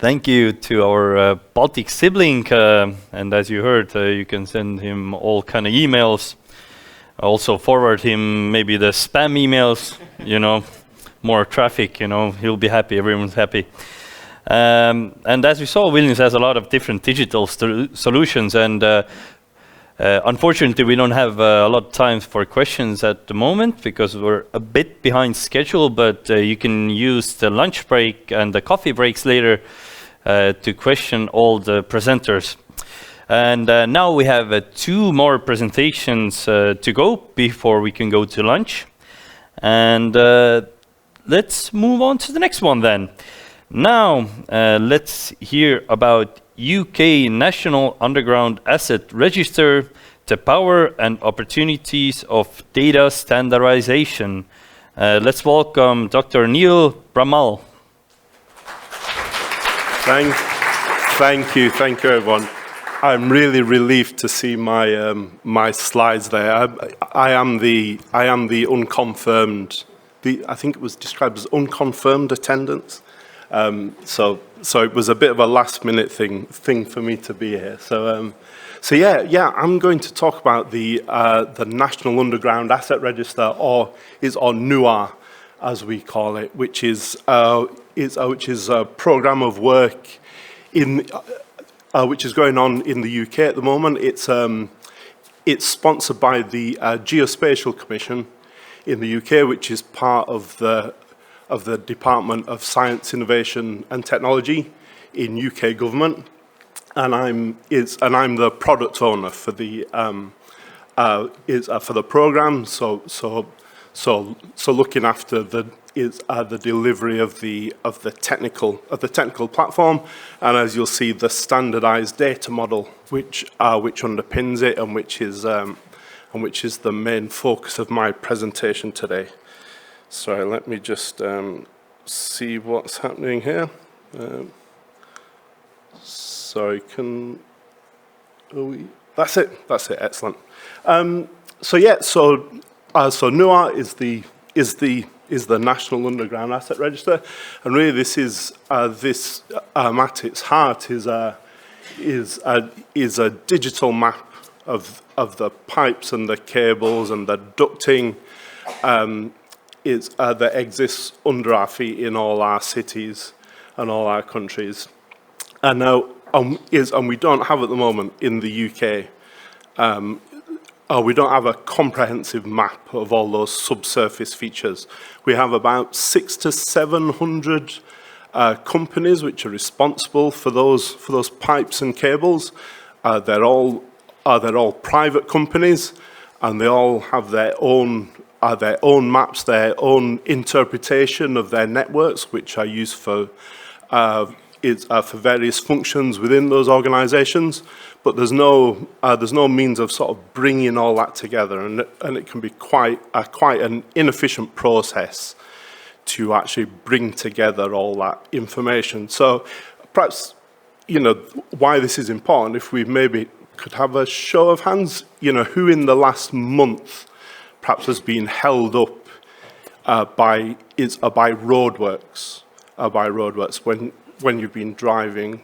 Thank you to our Baltic sibling, and as you heard, you can send him all kind of emails. Also forward him maybe the spam emails, more traffic, he'll be happy, everyone's happy. And as we saw, Vilnius has a lot of different digital solutions, and unfortunately we don't have a lot of time for questions at the moment because we're a bit behind schedule, but you can use the lunch break and the coffee breaks later to question all the presenters. And now we have 2 more presentations to go before we can go to lunch. And let's move on to the next one then. Now, let's hear about UK National Underground Asset Register, the power and opportunities of data standardization. Let's welcome Dr. Neil Brammall. Thank you, everyone. I'm really relieved to see my my slides there. I am the unconfirmed. I think it was described as unconfirmed attendance. So it was a bit of a last-minute thing for me to be here. So I'm going to talk about the National Underground Asset Register, or NUA, as we call it, which is a program of work which is going on in the UK at the moment. It's sponsored by the Geospatial Commission in the UK, which is part of the Department of Science, Innovation and Technology in UK government, and I'm the product owner for the program. So looking after the delivery of the technical platform, and as you'll see, the standardized data model which underpins it, and which is the main focus of my presentation today. Sorry, let me just see what's happening here. That's it, excellent. So NUA is the National Underground Asset Register, and really this is at its heart is a digital map of the pipes and the cables and the ducting that exists under our feet in all our cities and all our countries. And now, we don't have at the moment in the UK. We don't have a comprehensive map of all those subsurface features. We have about 600 to 700 companies which are responsible for those pipes and cables. They're all private companies, and they all have their own maps, their own interpretation of their networks, which are used for various functions within those organisations. But there's no means of sort of bringing all that together, and it can be quite an inefficient process to actually bring together all that information. So perhaps, why this is important, if we maybe could have a show of hands, who in the last month perhaps has been held up by roadworks, when you've been driving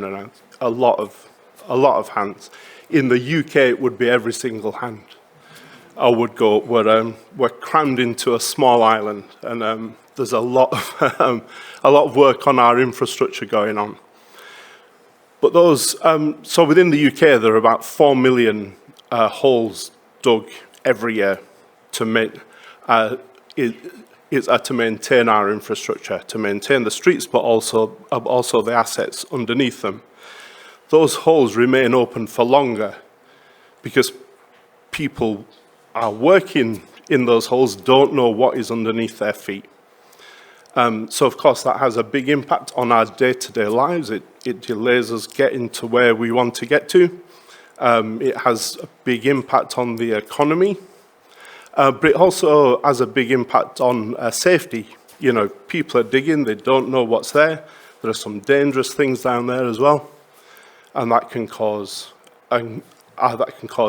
around. A lot of hands. In the UK, it would be every single hand. We're crammed into a small island, and there's a lot of work on our infrastructure going on. But so within the UK, there are about 4 million holes dug every year to maintain our infrastructure, to maintain the streets, but also the assets underneath them. Those holes remain open for longer because people are working in those holes, don't know what is underneath their feet. So of course that has a big impact on our day-to-day lives. It delays us getting to where we want to get to. It has a big impact on the economy, but it also has a big impact on safety. People are digging, they don't know what's there. There are some dangerous things down there as well, and that can cause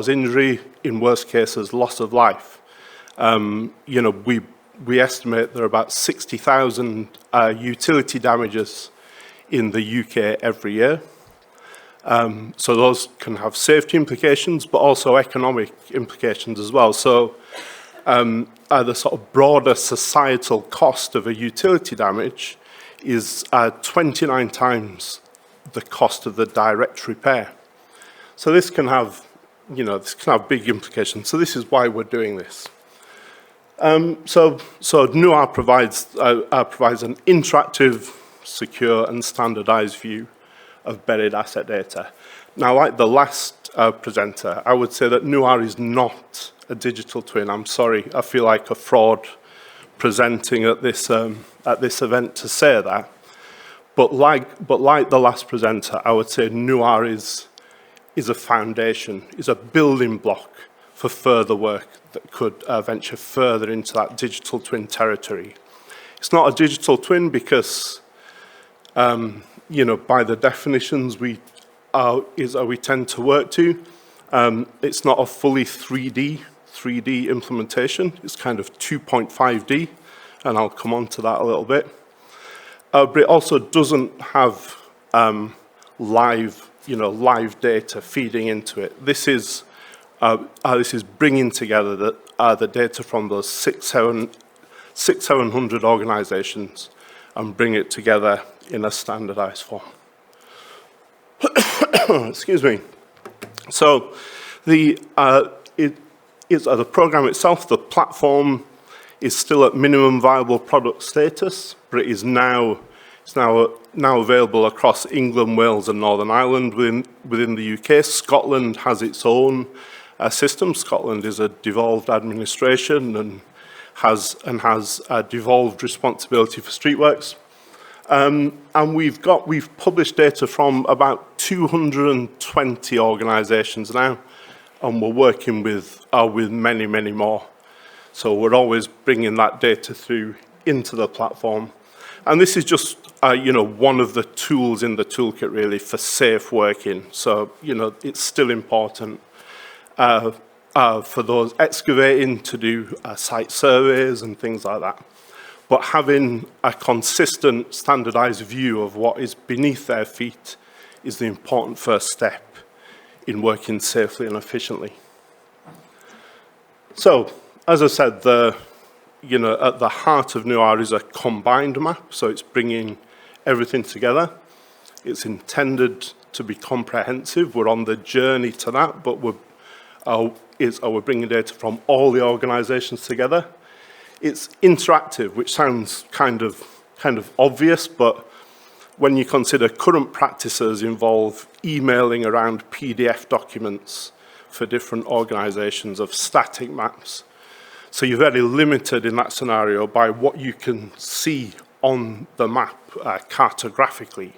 injury, in worst cases, loss of life. We estimate there are about 60,000 utility damages in the UK every year. So those can have safety implications, but also economic implications as well. So the sort of broader societal cost of a utility damage is 29 times the cost of the direct repair. So this can have, this can have big implications. So this is why we're doing this. So NUAR provides an interactive, secure, and standardized view of buried asset data. Now, like the last presenter, I would say that NUAR is not a digital twin. I'm sorry, I feel like a fraud presenting at this event to say that. But like the last presenter, I would say NUAR is a foundation, is a building block for further work that could venture further into that digital twin territory. It's not a digital twin because, by the definitions we tend to work to, it's not a fully 3D implementation. It's kind of 2.5D, and I'll come on to that a little bit. But it also doesn't have live data feeding into it. This is bringing together the data from those 700 organizations and bring it together in a standardized form. Excuse me. So the program itself, the platform, is still at minimum viable product status, but it is now available across England, Wales, and Northern Ireland within the UK. Scotland has its own system. Scotland is a devolved administration and has a devolved responsibility for streetworks. And we've published data from about 220 organisations now, and we're working with many, many more. So we're always bringing that data through into the platform. And this is just, one of the tools in the toolkit, really, for safe working. So, it's still important for those excavating to do site surveys and things like that. But having a consistent, standardized view of what is beneath their feet is the important first step in working safely and efficiently. So, as I said, at the heart of NUAR is a combined map, so it's bringing everything together. It's intended to be comprehensive. We're on the journey to that, but we're bringing data from all the organizations together. It's interactive, which sounds kind of obvious, but when you consider current practices involve emailing around PDF documents for different organizations of static maps. So you're very limited in that scenario by what you can see on the map cartographically.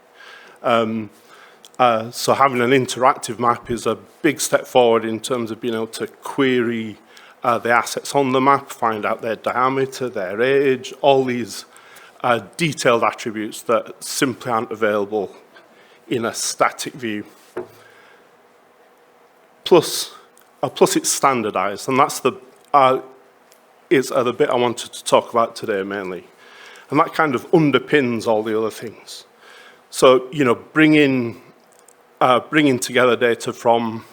So having an interactive map is a big step forward in terms of being able to query the assets on the map, find out their diameter, their age, all these detailed attributes that simply aren't available in a static view. Plus it's standardized, and that's the bit I wanted to talk about today mainly. And that kind of underpins all the other things. So, bringing together data from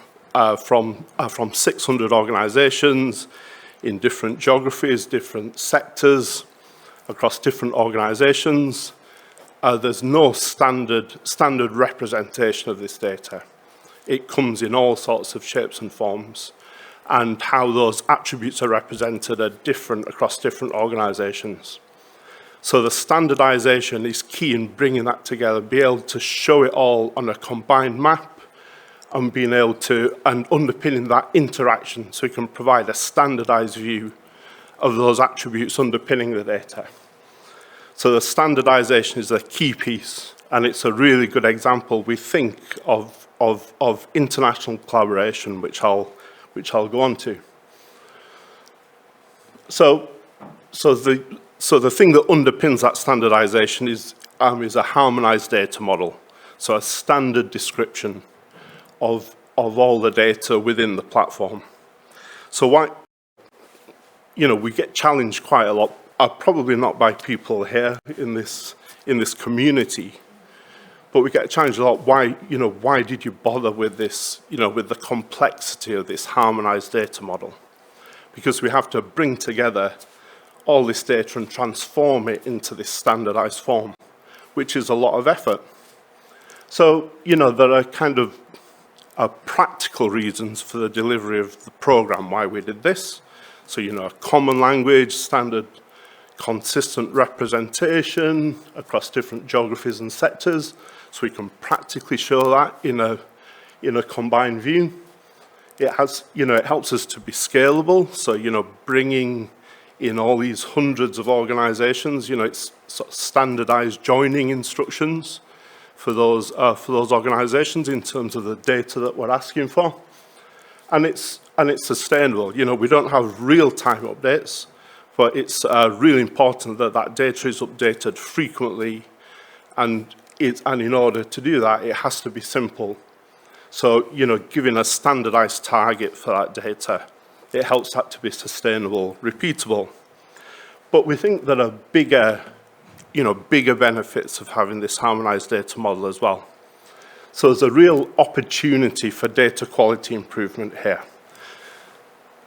600 organizations in different geographies, different sectors, across different organizations. There's no standard representation of this data. It comes in all sorts of shapes and forms, and how those attributes are represented are different across different organizations. So the standardization is key in bringing that together, be able to show it all on a combined map, and being able to, and underpinning that interaction so we can provide a standardized view of those attributes underpinning the data. So the standardization is a key piece, and it's a really good example, we think, of international collaboration, which I'll go on to. So the thing that underpins that standardization is a harmonized data model. So a standard description of all the data within the platform. So we get challenged quite a lot, probably not by people here in this community, but we get challenged a lot. Why did you bother with this, with the complexity of this harmonized data model? Because we have to bring together all this data and transform it into this standardized form, which is a lot of effort. So, there are kind of practical reasons for the delivery of the program why we did this. So, a common language, standard consistent representation across different geographies and sectors, so we can practically show that in a combined view. It has, it helps us to be scalable. So, bringing in all these hundreds of organizations, it's sort of standardized joining instructions for those organizations in terms of the data that we're asking for. And it's sustainable. We don't have real-time updates, but it's really important that that data is updated frequently, and in order to do that, it has to be simple. So, giving a standardized target for that data, it helps that to be sustainable, repeatable. But we think there are bigger benefits of having this harmonized data model as well. So there's a real opportunity for data quality improvement here.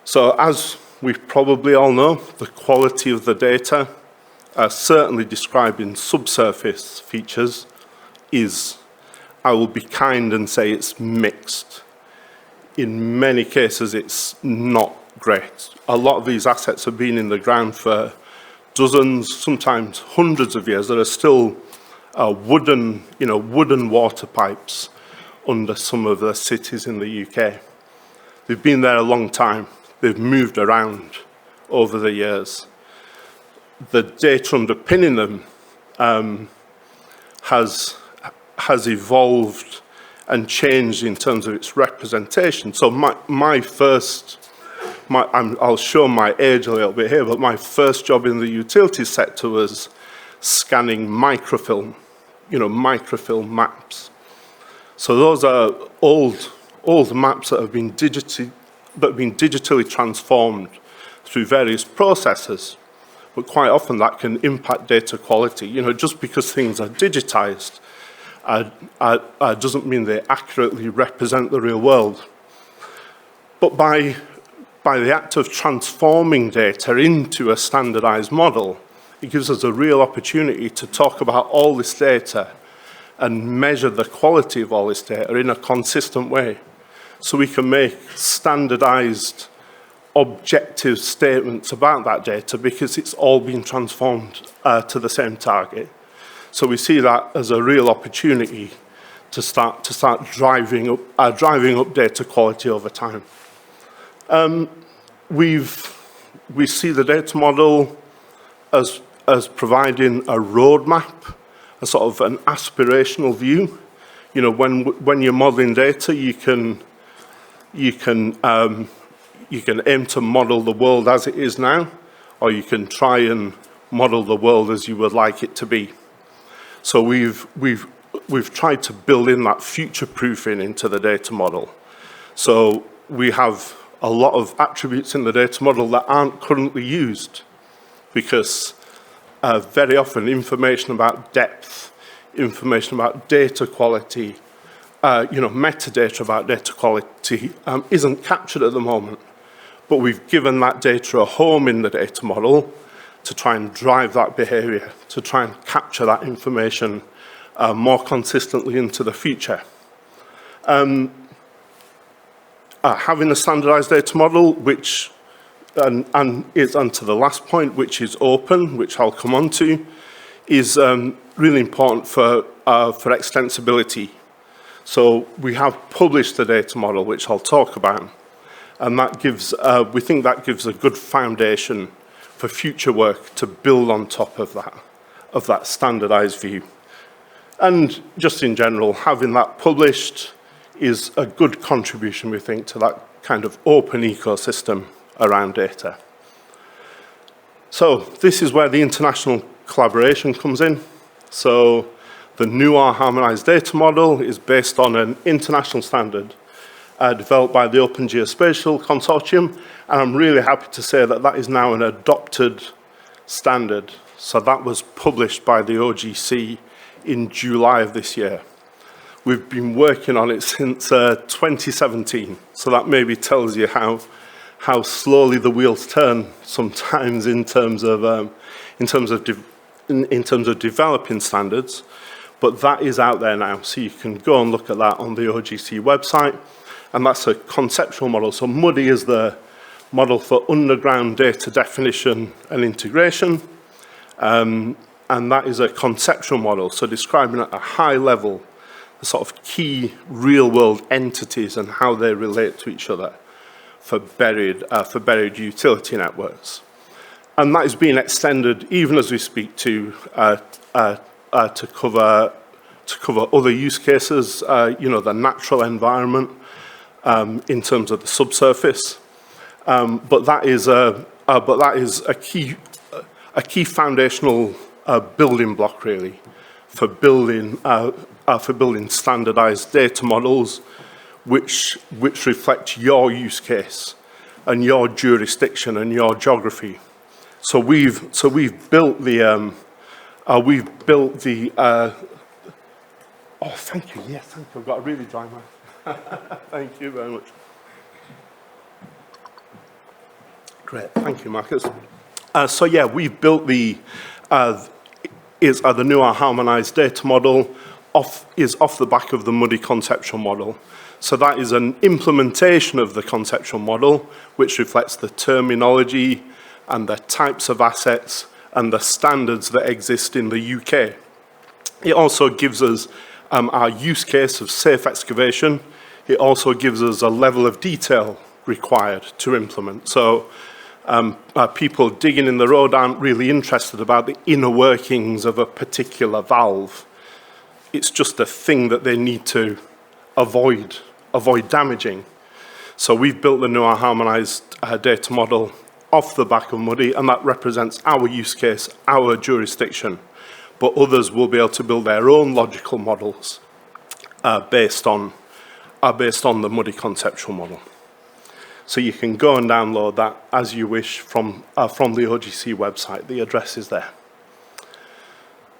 So as we probably all know, the quality of the data, certainly described in subsurface features, is, I will be kind and say, it's mixed. In many cases, it's not great. A lot of these assets have been in the ground for dozens, sometimes hundreds of years. There are still wooden water pipes under some of the cities in the UK. They've been there a long time. They've moved around over the years. The data underpinning them has evolved and changed in terms of its representation. So I'll show my age a little bit here, but my first job in the utilities sector was scanning microfilm, microfilm maps. So those are old maps that have been digitally transformed through various processes, but quite often that can impact data quality. Just because things are digitized doesn't mean they accurately represent the real world. But by the act of transforming data into a standardized model, it gives us a real opportunity to talk about all this data and measure the quality of all this data in a consistent way. So we can make standardized, objective statements about that data because it's all been transformed to the same target. So we see that as a real opportunity to start driving up data quality over time. We see the data model as providing a roadmap, a sort of an aspirational view. When you're modeling data, you can aim to model the world as it is now, or you can try and model the world as you would like it to be. So we've tried to build in that future-proofing into the data model. So we have a lot of attributes in the data model that aren't currently used because very often information about depth, information about data quality, metadata about data quality isn't captured at the moment. But we've given that data a home in the data model to try and drive that behavior, to try and capture that information more consistently into the future. Having a standardized data model, which, and to the last point, which is open, which I'll come on to, is really important for extensibility. So we have published the data model, which I'll talk about, and that gives, we think that gives a good foundation for future work to build on top of that standardized view. And just in general, having that published is a good contribution, we think, to that kind of open ecosystem around data. So this is where the international collaboration comes in. So the NUAR harmonized data model is based on an international standard developed by the Open Geospatial Consortium, and I'm really happy to say that that is now an adopted standard. So that was published by the OGC in July of this year. We've been working on it since 2017, so that maybe tells you how slowly the wheels turn sometimes in terms of developing standards. But that is out there now, so you can go and look at that on the OGC website, and that's a conceptual model. So MUDI is the model for underground data definition and integration, and that is a conceptual model, so describing at a high level the sort of key real-world entities and how they relate to each other for buried utility networks. And that is being extended, even as we speak, to cover other use cases, the natural environment in terms of the subsurface. But that is a key foundational building block, really, for building standardized data models which reflect your use case and your jurisdiction and your geography. So we've built the oh, thank you. Yes, thank you. I've got a really dry mouth. Thank you very much. Great. Thank you, Marcus. So yeah, we've built the new harmonized data model off the back of the MUDI conceptual model. So that is an implementation of the conceptual model, which reflects the terminology and the types of assets and the standards that exist in the UK. It also gives us our use case of safe excavation. It also gives us a level of detail required to implement. So people digging in the road aren't really interested about the inner workings of a particular valve. It's just a thing that they need to avoid damaging. So we've built the new harmonized data model off the back of MUDI, and that represents our use case, our jurisdiction. But others will be able to build their own logical models based on the MUDI conceptual model. So you can go and download that as you wish from the OGC website. The address is there.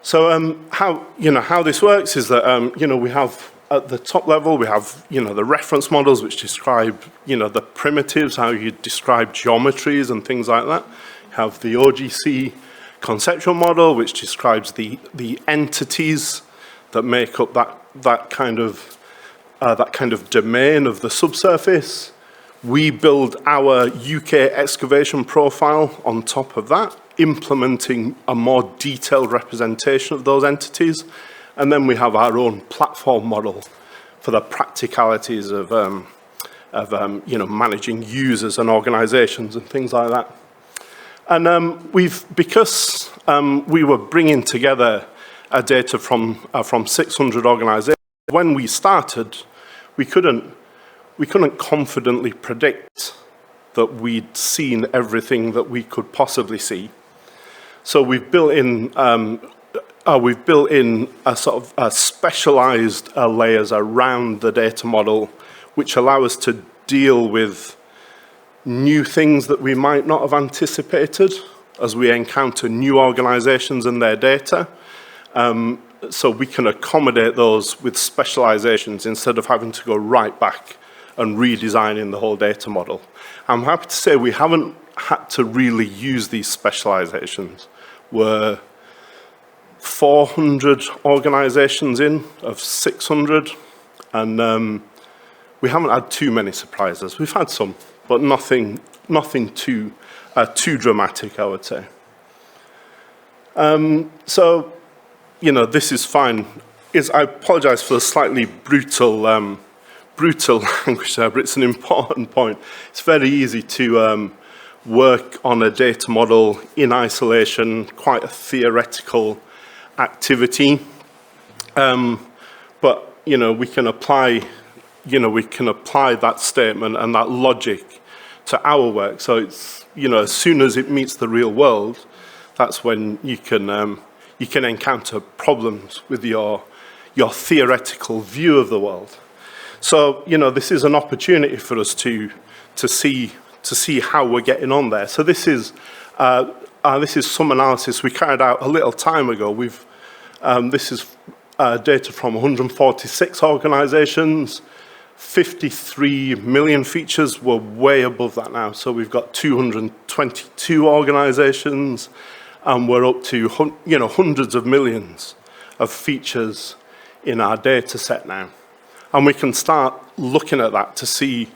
So how this works is that we have at the top level we have the reference models which describe the primitives, how you describe geometries and things like that. You have the OGC conceptual model which describes the entities that make up that kind of domain of the subsurface. We build our UK excavation profile on top of that, implementing a more detailed representation of those entities. And then we have our own platform model for the practicalities of managing users and organizations and things like that. And because we were bringing together data from 600 organizations, when we started, we couldn't confidently predict that we'd seen everything that we could possibly see. So we've built in a sort of specialized layers around the data model, which allow us to deal with new things that we might not have anticipated as we encounter new organizations and their data. So we can accommodate those with specializations instead of having to go right back and redesigning the whole data model. I'm happy to say we haven't had to really use these specializations. We're 400 organizations in of 600, and we haven't had too many surprises. We've had some, but nothing too dramatic, I would say. So, this is fine. I apologize for the slightly brutal language there, but it's an important point. It's very easy to work on a data model in isolation, quite a theoretical activity. But we can apply that statement and that logic to our work. So it's as soon as it meets the real world, that's when you can encounter problems with your theoretical view of the world. So this is an opportunity for us to see how we're getting on there. So this is some analysis we carried out a little time ago. This is data from 146 organizations. 53 million features. We're way above that now. So we've got 222 organizations, and we're up to hundreds of millions of features in our data set now. And we can start looking at that to see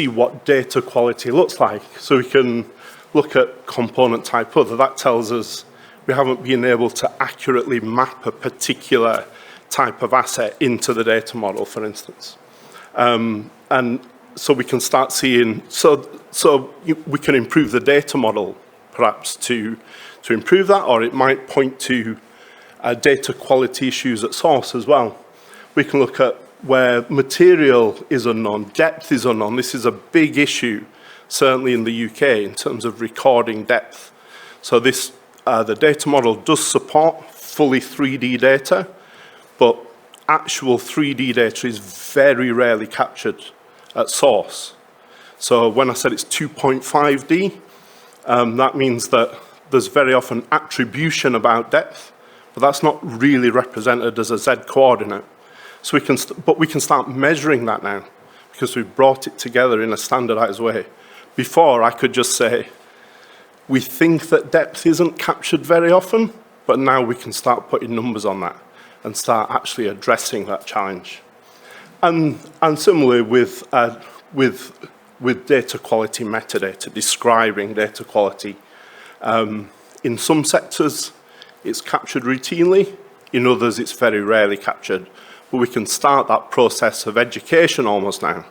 what data quality looks like. So we can look at component type other. That tells us we haven't been able to accurately map a particular type of asset into the data model, for instance. And so we can start seeing, we can improve the data model perhaps to improve that, or it might point to data quality issues at source as well. We can look at where material is unknown, depth is unknown. This is a big issue, certainly in the UK, in terms of recording depth. So this, the data model does support fully 3D data, but actual 3D data is very rarely captured at source. So when I said it's 2.5D, that means that there's very often attribution about depth, but that's not really represented as a Z coordinate. So we can start measuring that now because we've brought it together in a standardized way. Before, I could just say, we think that depth isn't captured very often, but now we can start putting numbers on that and start actually addressing that challenge. And similarly with data quality metadata, describing data quality. In some sectors, it's captured routinely. In others, it's very rarely captured. But we can start that process of education almost now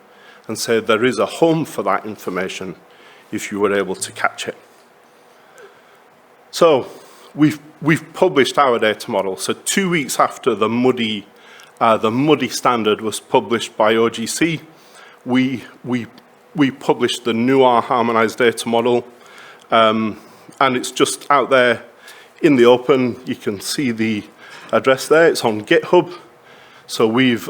and say there is a home for that information if you were able to catch it. So we've published our data model. So 2 weeks after the muddy standard was published by OGC, we published the NUAR harmonized data model, and it's just out there in the open. You can see the address there. It's on GitHub. So we've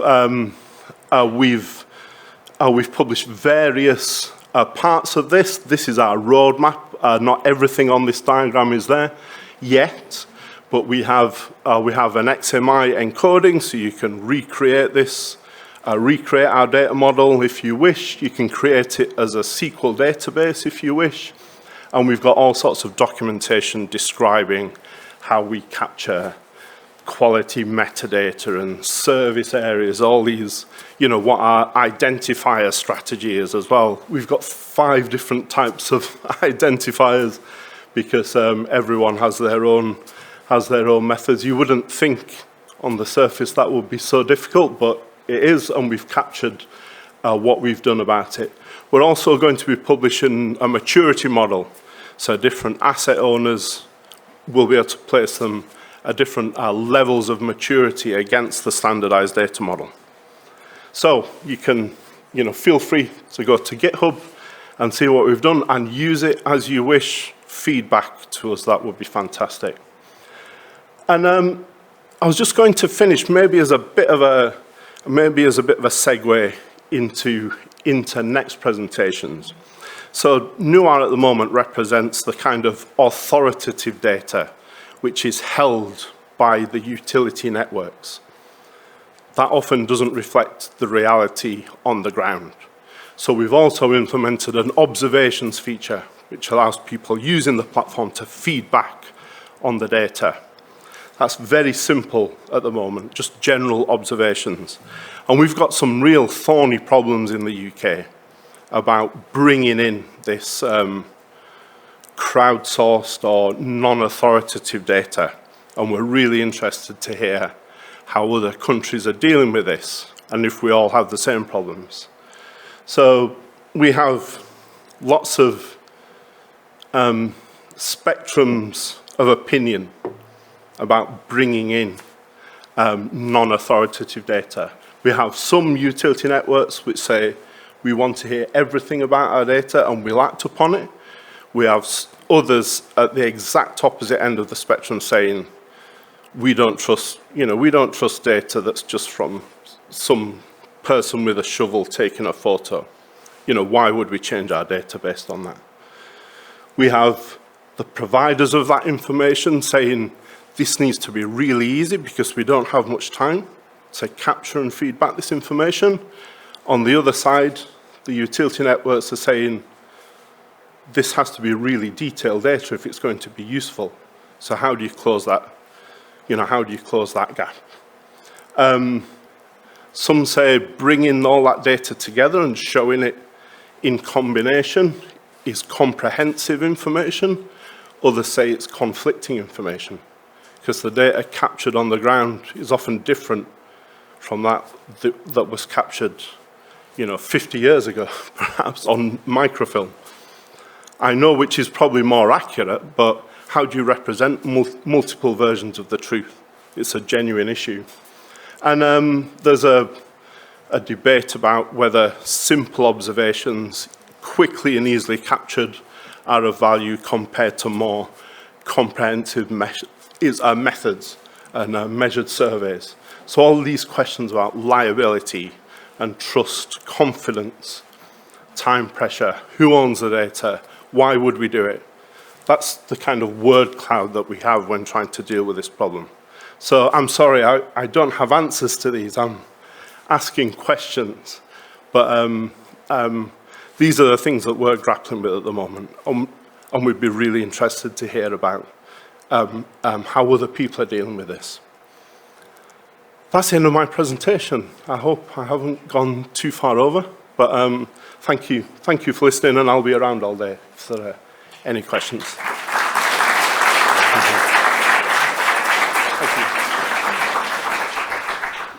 published various parts of this. This is our roadmap. Not everything on this diagram is there yet, but we have an XMI encoding, so you can recreate this, recreate our data model if you wish. You can create it as a SQL database if you wish, and we've got all sorts of documentation describing how we capture quality metadata and service areas, all these, what our identifier strategy is as well. We've got 5 different types of identifiers because everyone has their own methods. You wouldn't think on the surface that would be so difficult, but it is, and we've captured what we've done about it. We're also going to be publishing a maturity model, so different asset owners will be able to place them at different levels of maturity against the standardized data model. So you can, feel free to go to GitHub and see what we've done and use it as you wish. Feedback to us, that would be fantastic. And I was just going to finish maybe as a bit of a segue into next presentations. So NUAR at the moment represents the kind of authoritative data which is held by the utility networks. That often doesn't reflect the reality on the ground. So we've also implemented an observations feature, which allows people using the platform to feed back on the data. That's very simple at the moment, just general observations. And we've got some real thorny problems in the UK about bringing in this crowdsourced or non-authoritative data, and we're really interested to hear how other countries are dealing with this and if we all have the same problems. So we have lots of spectrums of opinion about bringing in non-authoritative data. We have some utility networks which say we want to hear everything about our data and we'll act upon it. We have others at the exact opposite end of the spectrum saying we don't trust data that's just from some person with a shovel taking a photo. Why would we change our data based on that? We have the providers of that information saying This needs to be really easy because we don't have much time to capture and feed back this information. On the other side, the utility networks are saying this has to be really detailed data if it's going to be useful. So how do you close that? How do you close that gap? Some say bringing all that data together and showing it in combination is comprehensive information. Others say it's conflicting information because the data captured on the ground is often different from that was captured 50 years ago, perhaps, on microfilm. I know which is probably more accurate, but how do you represent multiple versions of the truth? It's a genuine issue. And there's a debate about whether simple observations, quickly and easily captured, are of value compared to more comprehensive methods and measured surveys. So all these questions about liability and trust, confidence, time pressure, who owns the data, why would we do it? That's the kind of word cloud that we have when trying to deal with this problem. So I'm sorry, I don't have answers to these. I'm asking questions. But these are the things that we're grappling with at the moment. And we'd be really interested to hear about how other people are dealing with this. That's the end of my presentation. I hope I haven't gone too far over. But thank you for listening, and I'll be around all day if there are any questions.